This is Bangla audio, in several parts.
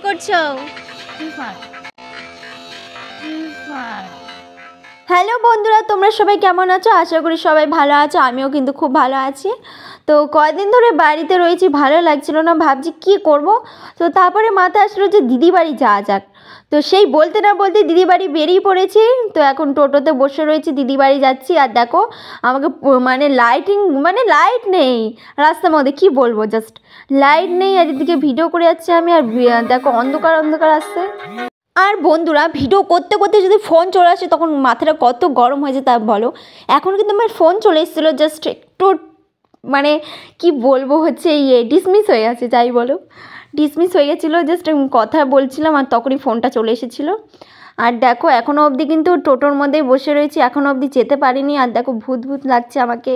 করছো? হ্যালো বন্ধুরা, তোমরা সবাই কেমন আছো? আশা করি সবাই ভালো আছো। আমিও কিন্তু খুব ভালো আছি। তো কয়দিন ধরে বাড়িতে রয়েছি, ভালো লাগছিল না, ভাবছি কি করব। তো তারপরে মাথায় আসলো যে দিদি বাড়ি যাওয়া যাক। তো সেই বলতে না বলতে দিদি বাড়ি বেরিয়ে পড়েছি। তো এখন টোটোতে বসে রয়েছি, দিদি বাড়ি যাচ্ছি। আর দেখো আমাকে লাইট নেই রাস্তার মধ্যে, কি বলবো, জাস্ট লাইট নেই। আর এদিকে ভিডিও করে যাচ্ছি আমি, আর দেখো অন্ধকার অন্ধকার আসছে। আর বন্ধুরা, ভিডিও করতে করতে যদি ফোন চলে আসে তখন মাথাটা কত গরম হয়ে যায় তা বলো। এখন কিন্তু আমার ফোন চলে এসেছিলো, জাস্ট একটু কি বলবো, হচ্ছে ডিসমিস হয়ে আছে, যাই বলো, ডিসমিস হয়ে গেছিলো। জাস্ট কথা বলছিলাম আর তখনই ফোনটা চলে এসেছিলো। আর দেখো এখনও অবধি কিন্তু টোটোর মধ্যেই বসে রয়েছি, এখনও অবধি যেতে পারিনি। আর দেখো ভূত ভূত লাগছে আমাকে।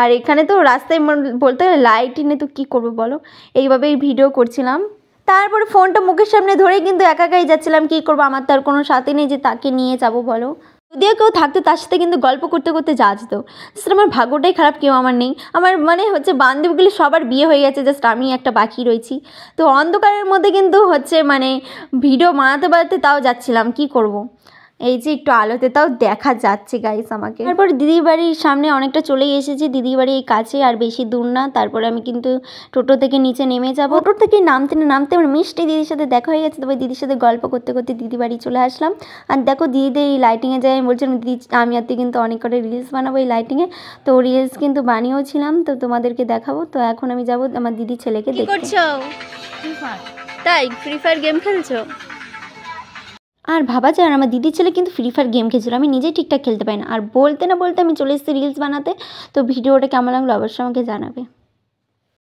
আর এখানে তো রাস্তায় বলতে গেলে লাইটই নেই, তো কী করবো বলো। এইভাবেই ভিডিও করছিলাম। তারপরে ফোনটা মুখের সামনে ধরেই কিন্তু একা একাই যাচ্ছিলাম। কী করবো, আমার তো আর কোনো সাথী নেই যে তাকে নিয়ে যাবো বলো। যদিও কেউ থাকতো তার সাথে কিন্তু গল্প করতে করতে যাওয়া যেত। জাস্ট আমার ভাগ্যটাই খারাপ, কেউ আমার নেই। আমার হচ্ছে বান্ধবীগুলি সবার বিয়ে হয়ে গেছে, জাস্ট আমি একটা বাকি রয়েছি। তো অন্ধকারের মধ্যে কিন্তু হচ্ছে ভিডিও বানাতে বানাতে তাও যাচ্ছিলাম, কি করব। এই যে একটু আলোতে তাও দেখা যাচ্ছে গাইস আমাকে। তারপর দিদির বাড়ির সামনে অনেকটা চলেই এসেছি, দিদির বাড়ি এই কাছে, আর বেশি দূর না। তারপরে আমি কিন্তু টোটো থেকে নিচে নেমে যাবো। টোটো থেকে নামতে না নামতে আমার মিষ্টি দিদির সাথে দেখা হয়ে গেছে। তবে দিদির সাথে গল্প করতে করতে দিদি বাড়ি চলে আসলাম। আর দেখো দিদিদের এই লাইটিংয়ে যাই, আমি বলছিলাম দিদি আমি আর তুই কিন্তু অনেক করে রিলস বানাবো এই লাইটিংয়ে। তো রিলস কিন্তু বানিয়েও ছিলাম, তো তোমাদেরকে দেখাবো। তো এখন আমি যাবো আমার দিদির ছেলেকে দেখতে। কি করছো? তাই ফ্রি ফায়ার গেম খেলছো? আর ভাবা যায়, আর আমার দিদির ছেলে কিন্তু ফ্রি ফায়ার গেম খেলছিল, আমি নিজেই ঠিকঠাক খেলতে পারি না। আর বলতে না বলতে আমি চলে এসেছি রিলস বানাতে। তো ভিডিওটা কেমন লাগলো অবশ্যই আমাকে জানাবে।